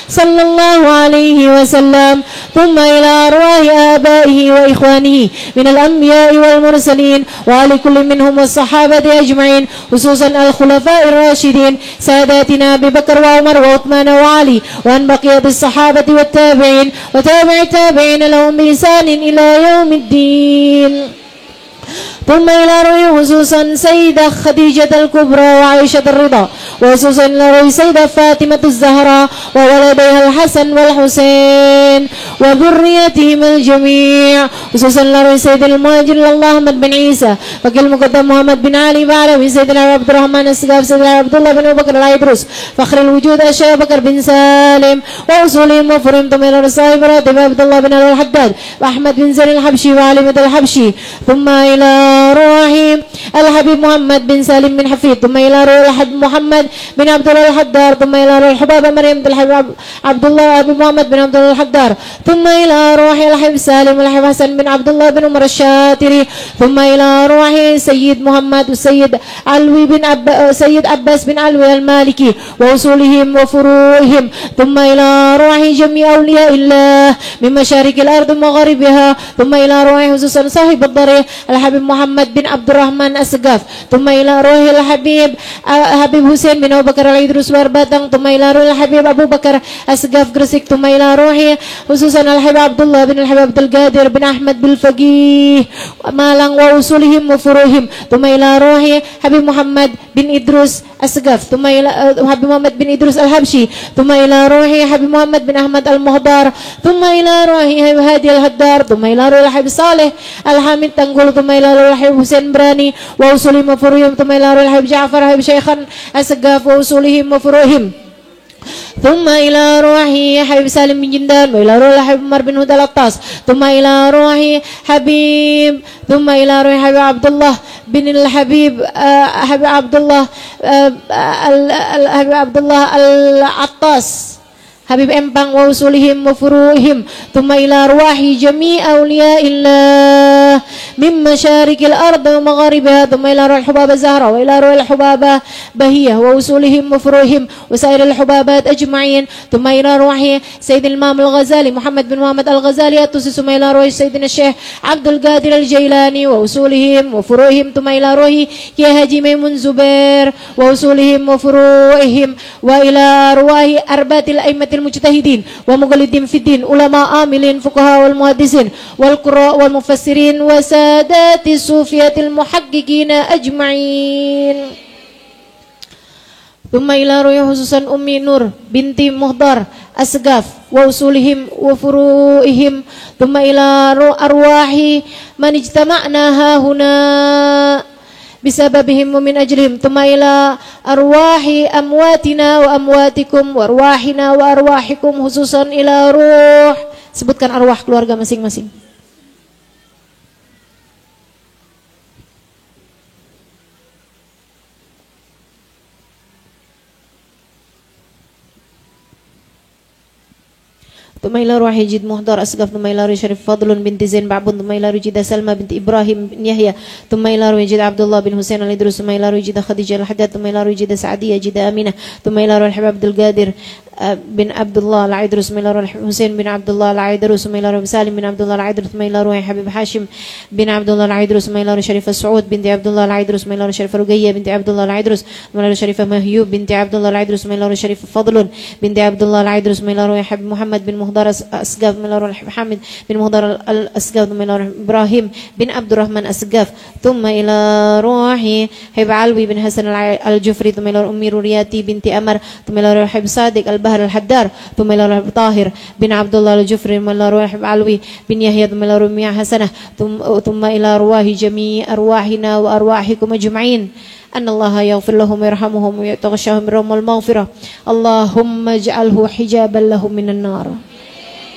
صلى الله عليه وسلم ثم إلى أرواح آبائه وإخوانه من الأنبياء والمرسلين وآل كل منهم والصحابة أجمعين خصوصا الخلفاء الراشدين ساداتنا أبي بكر وعمر وعثمان وعلي وأن بقية الصحابة والتابعين وتابع التابعين لهم بإحسان إلى يوم الدين ثم إلى روح خصوصا سيدة خديجة الكبرى وعائشة الرضا وخصوصا إلى روح سيدة فاطمة الزهراء وولديها الحسن والحسين وذريتهم الجميع خصوصا إلى روح سيد المهاجر الله أحمد بن عيسى فكل مقدم محمد بن علي وعلوي سيدنا عبد الرحمن السقاف سيدنا عبد الله بن أبو بكر العيدروس فخر الوجود الشيخ بكر بن سالم وأصولهم وفرهم ثم إلى رصائب راتب عبد الله بن الحداد وأحمد بن زين الحبشي وعلي بن الحبشي ثم إلى روح الحبيب محمد بن سالم بن حفيظ ثم إلى روح الحبيب محمد بن عبد الله الحدار ثم إلى روح الحبابة مريم بن الحبيب عبد الله أبي محمد بن عبد الله الحدار ثم إلى روح الحبيب سالم والحبيب حسن بن عبد الله بن عمر الشاتري ثم إلى روح سيد محمد والسيد علوي بن سيد عباس بن علوي المالكي وأصولهم وفروعهم ثم إلى روح جميع أولياء الله من مشارق الأرض ومغاربها ثم إلى روح خصوصا صاحب الضريح الحبيب محمد بن عبد الرحمن السقاف ثم إلى روح الحبيب حبيب حسين بن أبو بكر العيدروس وارباتang ثم إلى روح الحبيب أبو بكر السقاف Gresik ثم إلى روح خصوصا الحبيب عبد الله بن الحبيب عبد القادر بن أحمد بالفقيه Malang وأصولهم وفروعهم ثم إلى روح حبيب محمد بن إدروس السقاف ثم إلى حبيب محمد بن إدروس الحبشي ثم إلى روح حبيب محمد بن أحمد المهدار ثم إلى روح هادي الهدار ثم إلى روح الحبيب صالح الحامد تنقل ثم إلى روح الحبيب حسين براني وأصولهم وفروعهم ثم إلى روح الحبيب جعفر حبيب شيخا السقاف وأصولهم وفروعهم ثم إلى روح حبيب سالم بن جندان وإلى روح حبيب عمر بن هدى العطاس ثم إلى روح حبيب ثم إلى روح حبيب عبد الله بن الحبيب حبيب عبد الله حبيب عبد الله العطاس حبيب Empang وأصولهم وفروعهم ثم إلى أرواح جميع أولياء الله من مشارق الأرض ومغاربها ثم إلى روح الحبابة زهرة وإلى روح الحبابة بهية وأصولهم وفروعهم وسائر الحبابات أجمعين ثم إلى روح سيد الإمام الغزالي محمد بن محمد الغزالي الطوسي ثم إلى روح سيدنا الشيخ عبد القادر الجيلاني وأصولهم وفروعهم ثم إلى روح يا هاجي ميمون زبير وأصولهم وفروعهم وإلى أرواح أربات الأئمة المجتهدين ومقلدين في الدين علماء عاملين فقهاء والمحدثين والقراء والمفسرين وسادات الصوفية المحققين أجمعين ثم إلى روح خصوصا أمي نور بنت مهدر السقاف وأصولهم وفروعهم ثم إلى أرواح من اجتمعنا ها هنا بسببهم ومن أجلهم ثم إلى أرواح أمواتنا وأمواتكم وأرواحنا وأرواحكم خصوصا إلى روح sebutkan arwah keluarga masing-masing. ثم إلى روح جد مهدر أسقف ثم إلى روح شريف فضل بنت زين بعبد ثم إلى روح جد سلمى بنت إبراهيم بن يحيى ثم إلى روح جد عبد الله بن حسين الإدريس ثم إلى روح جد خديجة الحداد ثم إلى روح جد سعدية جد أمينة ثم إلى روح الحبيب عبد القادر بن عبد الله العيدروس ثم إلى روح حسين بن عبد الله العيدروس ثم إلى روح سالم بن عبد الله العيدروس ثم إلى روح حبيب هاشم بن عبد الله العيدروس ثم إلى روح شريفة سعود بنت عبد الله العيدروس ثم إلى روح شريفة رقية بنت عبد الله العيدروس ثم إلى روح شريفة مهيوب بنت عبد الله العيدروس ثم إلى روح شريفة فضل بنت عبد الله العيدروس ثم إلى روح حبيب محمد بن مهدر أسقاف ثم إلى روح حامد بن مهدر الأسقاف ثم إلى روح إبراهيم بن عبد الرحمن أسقاف ثم إلى روح حبيب علوي بن حسن الجفري ثم إلى روح أمي رورياتي بنت أمر ثم إلى روح حبيب صادق البهر الحدار ثم إلى روح طاهر بن عبد الله الجفري ثم إلى روح علوي بن يحيى ثم إلى روح مياه حسنة ثم إلى أرواح جميع أرواحنا وأرواحكم أجمعين أن الله يغفر لهم ويرحمهم ويتغشاهم بالرحمة والمغفرة اللهم اجعله حجابا لهم من النار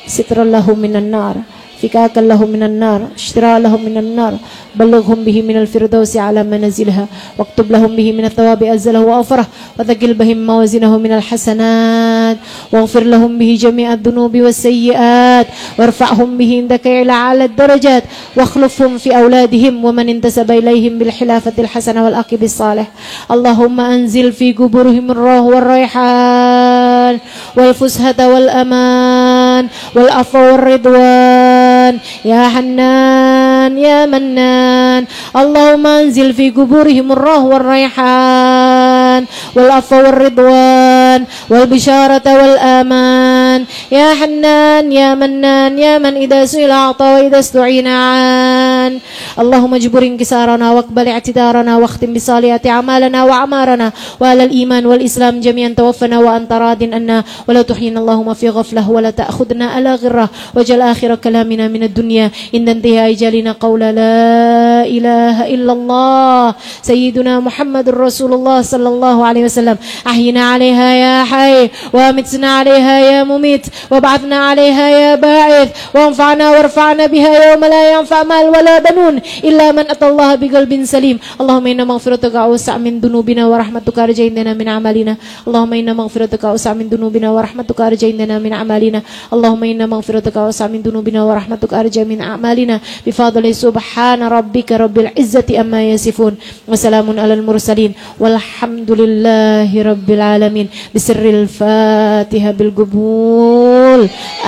سترا لهم من النار فكاكا لهم من النار اشتراء لهم من النار بلغهم به من الفردوس على منازلها واكتب لهم به من الثواب أزله وأوفره وثقل بهم موازنه من الحسنات واغفر لهم به جميع الذنوب والسيئات وارفعهم به عندك إلى أعلى الدرجات واخلفهم في أولادهم ومن انتسب إليهم بالخلافة الحسنة والعقب الصالح اللهم أنزل في قبورهم الروح والريحان والفسحة والأمان والعفو والرضوان يا حنان يا منان اللهم انزل في قبورهم الروح والريحان والإحسان والعفو والرضوان والبشارة والآمان يا حنان يا منان يا من إذا سئل أعطى وإذا استعين عان اللهم اجبر انكسارنا واقبل اعتذارنا واختم بصالحات أعمالنا وأعمارنا وعلى الإيمان والإسلام جميعا توفنا وأنت راض عنا ولا تحيينا اللهم في غفلة ولا تأخذنا على غرة واجعل آخر كلامنا من الدنيا إن انتهى أجلنا قول لا إله إلا الله سيدنا محمد رسول الله صلى الله عليه وسلم أحينا عليها يا حي وأمتنا عليها يا مميت وابعثنا عليها يا باعث وانفعنا وارفعنا بها يوم لا ينفع مال ولا بنون إلا من أتى الله بقلب سليم اللهم إن مغفرتك أوسع من ذنوبنا ورحمتك أرجينا من أعمالنا اللهم إن مغفرتك أوسع من ذنوبنا ورحمتك أرجينا من أعمالنا اللهم إن مغفرتك أوسع من ذنوبنا ورحمتك أرجى من أعمالنا بفضل سبحان ربك رب العزة أما يصفون وسلام على المرسلين والحمد لله رب العالمين بسر الفاتحة بالقبول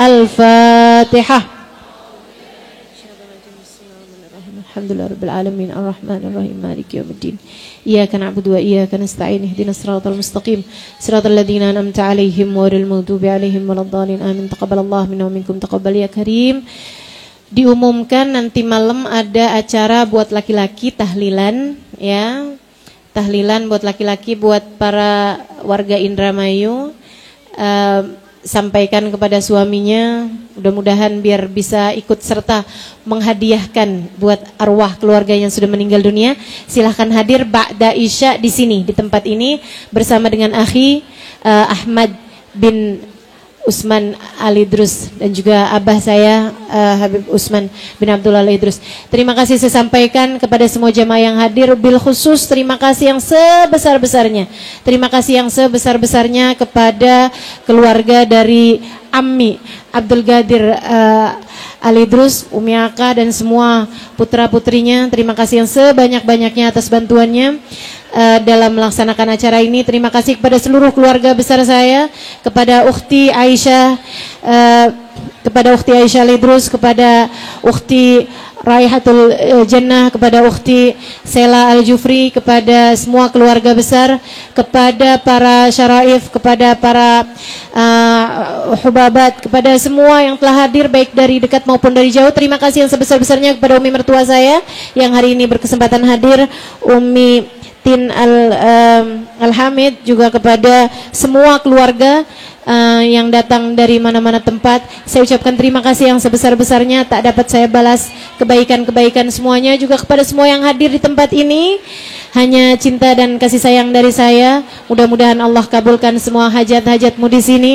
الفاتحة الحمد لله رب العالمين الرحمن الرحيم مالك يوم الدين إياك نعبد وإياك نستعين اهدنا الصراط المستقيم صراط الذين أنعمت عليهم غير المغضوب عليهم ولا الضالين آمين تقبل الله منا ومنكم تقبل ya karim. Diumumkan nanti malam ada acara buat laki-laki tahlilan ya. Tahlilan buat laki-laki buat para warga Indramayu. Sampaikan kepada suaminya, mudah-mudahan biar bisa ikut serta menghadiahkan buat arwah keluarga yang sudah meninggal dunia. Silahkan hadir ba'da isya di sini di tempat ini bersama dengan akhi Ahmad bin Usman Al-Idrus dan juga abah saya Habib Usman bin Abdullah Al-Idrus. Terima kasih saya sampaikan kepada semua jamaah yang hadir, bil khusus terima kasih yang sebesar-besarnya. Terima kasih yang sebesar-besarnya kepada keluarga dari Ammi Abdul Qadir Al-Idrus, Umi Aka dan semua putra-putrinya. Terima kasih yang sebanyak-banyaknya atas bantuannya dalam melaksanakan acara ini. Terima kasih kepada seluruh keluarga besar saya, kepada Ukhti Aisyah, kepada Ukhti Aisyah Al-Idrus, kepada Ukhti Raihatul Jannah, kepada Ukhti Sela Al-Jufri, kepada semua keluarga besar, kepada para syaraif, kepada para hubabat, kepada semua yang telah hadir baik dari dekat maupun dari jauh. Terima kasih yang sebesar-besarnya kepada Umi mertua saya yang hari ini berkesempatan hadir, Umi Tin Al-Hamid, juga kepada semua keluarga yang datang dari mana-mana tempat. Saya ucapkan terima kasih yang sebesar-besarnya, tak dapat saya balas kebaikan-kebaikan semuanya. Juga kepada semua yang hadir di tempat ini, hanya cinta dan kasih sayang dari saya. Mudah-mudahan Allah kabulkan semua hajat-hajatmu di sini.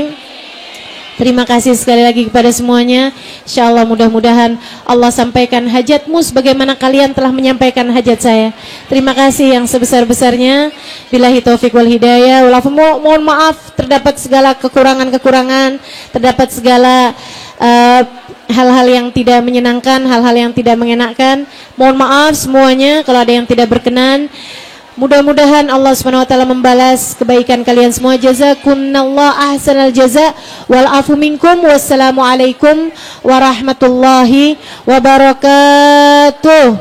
Terima kasih sekali lagi kepada semuanya. InsyaAllah mudah-mudahan Allah sampaikan hajatmu sebagaimana kalian telah menyampaikan hajat saya. Terima kasih yang sebesar-besarnya. Billahi taufiq wal hidayah. Mohon maaf terdapat segala kekurangan-kekurangan, terdapat segala hal-hal yang tidak menyenangkan, hal-hal yang tidak mengenakan. Mohon maaf semuanya kalau ada yang tidak berkenan. Mudah-mudahan Allah Subhanahu wa taala membalas kebaikan kalian semua. Jazakumullah ahsanal jaza wal afu minkum. Wassalamualaikum warahmatullahi wabarakatuh.